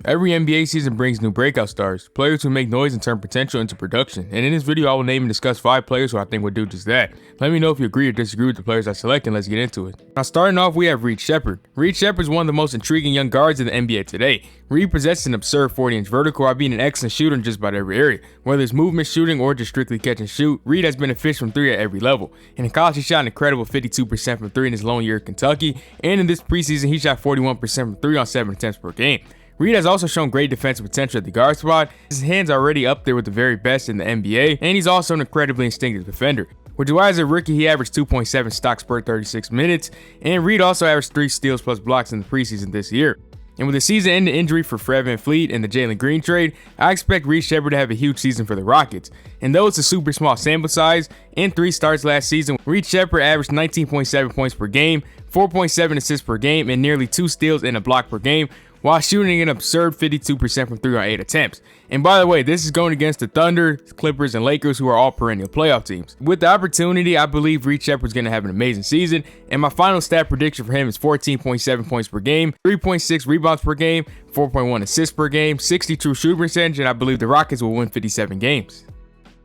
Every NBA season brings new breakout stars, players who make noise and turn potential into production, and in this video I will name and discuss 5 players who I think would do just that. Let me know if you agree or disagree with the players I select, and let's get into it. Now starting off, we have Reed Sheppard. Reed Sheppard is one of the most intriguing young guards in the NBA today. Reed possesses an absurd 40-inch vertical while being an excellent shooter in just about every area. Whether it's movement shooting or just strictly catch and shoot, Reed has been a fish from 3 at every level. And in college he shot an incredible 52% from 3 in his lone year at Kentucky, and in this preseason he shot 41% from 3 on 7 attempts per game. Reed has also shown great defensive potential at the guard spot. His hands are already up there with the very best in the NBA, and he's also an incredibly instinctive defender, which is why as a rookie he averaged 2.7 stocks per 36 minutes, and Reed also averaged 3 steals plus blocks in the preseason this year. And with the season-ending injury for Fred VanVleet and the Jalen Green trade, I expect Reed Sheppard to have a huge season for the Rockets. And though it's a super small sample size, in 3 starts last season, Reed Sheppard averaged 19.7 points per game, 4.7 assists per game, and nearly 2 steals and a block per game, while shooting an absurd 52% from 3 on 8 attempts. And by the way, this is going against the Thunder, Clippers, and Lakers, who are all perennial playoff teams. With the opportunity, I believe Reed Sheppard's going to have an amazing season, and my final stat prediction for him is 14.7 points per game, 3.6 rebounds per game, 4.1 assists per game, 60 true shooting percentage, and I believe the Rockets will win 57 games.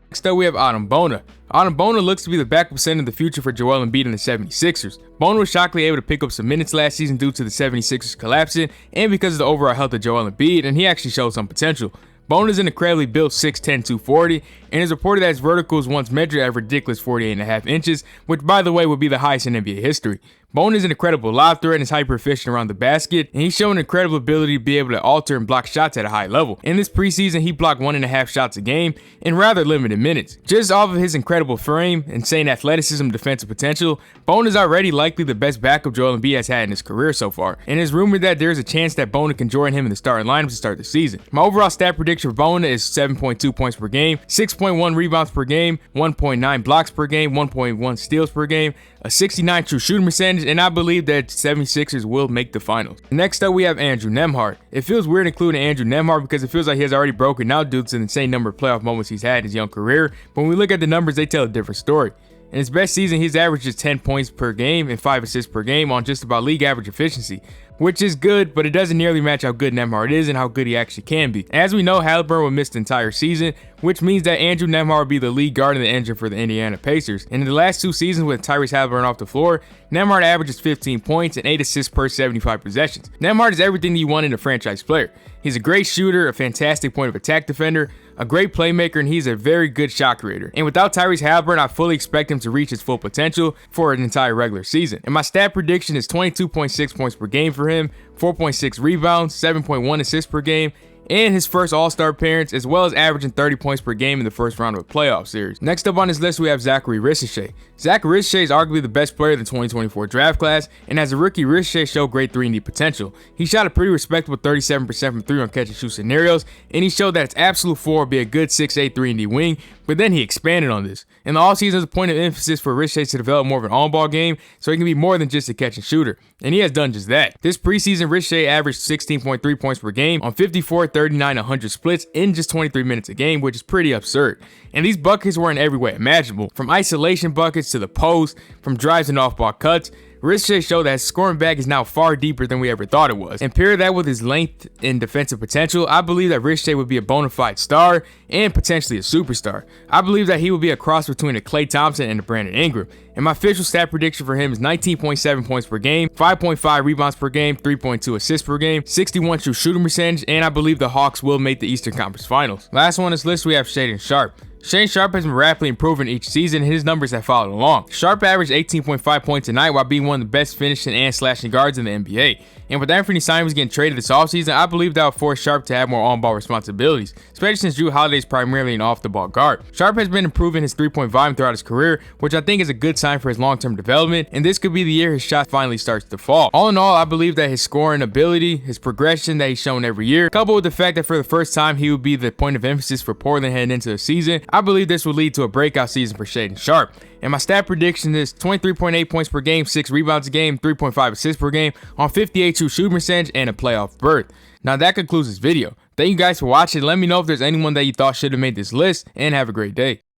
Next up, we have Adam Bona. Adam Bona looks to be the backup center of the future for Joel Embiid and the 76ers. Bona was shockingly able to pick up some minutes last season due to the 76ers collapsing and because of the overall health of Joel Embiid, and he actually showed some potential. Bona is an incredibly built 6'10", 240, and is reported that his vertical was once measured at a ridiculous 48.5 inches, which by the way would be the highest in NBA history. Bona is an incredible lob threat and is hyper efficient around the basket, and he's shown an incredible ability to be able to alter and block shots at a high level. In this preseason, he blocked 1.5 shots a game in rather limited minutes. Just off of his incredible frame, insane athleticism, and defensive potential, Bona is already likely the best backup Joel Embiid has had in his career so far, and it's rumored that there's a chance that Bona can join him in the starting lineup to start the season. My overall stat prediction for Bona is 7.2 points per game, 6.1 rebounds per game, 1.9 blocks per game, 1.1 steals per game, a 69 true shooting percentage, and I believe that 76ers will make the finals. Next up, we have Andrew Nembhard. It feels weird including Andrew Nembhard because it feels like he has already broken out due to the insane number of playoff moments he's had in his young career, but when we look at the numbers, they tell a different story. In his best season, he's averaged just 10 points per game and 5 assists per game on just about league average efficiency, which is good, but it doesn't nearly match how good Nembhard is and how good he actually can be. As we know, Halliburton will miss the entire season, which means that Andrew Nembhard will be the lead guard in the engine for the Indiana Pacers. And in the last 2 seasons with Tyrese Halliburton off the floor, Nembhard averages 15 points and 8 assists per 75 possessions. Nembhard is everything that you want in a franchise player. He's a great shooter, a fantastic point of attack defender, a great playmaker, and he's a very good shot creator. And without Tyrese Halliburton, I fully expect him to reach his full potential for an entire regular season. And my stat prediction is 22.6 points per game for him, 4.6 rebounds, 7.1 assists per game, and his first All-Star appearance, as well as averaging 30 points per game in the first round of a playoff series. Next up on this list, we have Zachary Risichet. Zachary Risichet is arguably the best player of the 2024 draft class, and as a rookie, Risichet showed great 3-and-D potential. He shot a pretty respectable 37% from 3 on catch-and-shoot scenarios, and he showed that its absolute floor would be a good 6'8", 3-and-D wing, but then he expanded on this. In the offseason, there's a point of emphasis for Risichet to develop more of an on-ball game, so he can be more than just a catch-and-shooter, and he has done just that. This preseason, Risichet averaged 16.3 points per game on 54, 39, 100 splits in just 23 minutes a game, which is pretty absurd. And these buckets were in every way imaginable, from isolation buckets to the post, from drives and off-ball cuts. Risichet showed that his scoring bag is now far deeper than we ever thought it was. And pair that with his length and defensive potential, I believe that Risichet would be a bona fide star and potentially a superstar. I believe that he will be a cross between a Klay Thompson and a Brandon Ingram. And my official stat prediction for him is 19.7 points per game, 5.5 rebounds per game, 3.2 assists per game, 61 true shooting percentage, and I believe the Hawks will make the Eastern Conference Finals. Last one on this list, we have Shaedon Sharpe. Shaedon Sharpe has been rapidly improving each season, and his numbers have followed along. Sharpe averaged 18.5 points a night while being one of the best finishing and slashing guards in the NBA. And with Anthony Simons getting traded this offseason, I believe that will force Sharpe to have more on-ball responsibilities, especially since Jrue Holiday is primarily an off-the-ball guard. Sharpe has been improving his three-point volume throughout his career, which I think is a good sign for his long-term development, and this could be the year his shot finally starts to fall. All in all, I believe that his scoring ability, his progression that he's shown every year, coupled with the fact that for the first time he would be the point of emphasis for Portland heading into the season, I believe this will lead to a breakout season for Shaedon Sharpe. And my stat prediction is 23.8 points per game, 6 rebounds a game, 3.5 assists per game on 58 true shooting percentage, and a playoff berth. Now that concludes this video. Thank you guys for watching. Let me know if there's anyone that you thought should have made this list, and have a great day.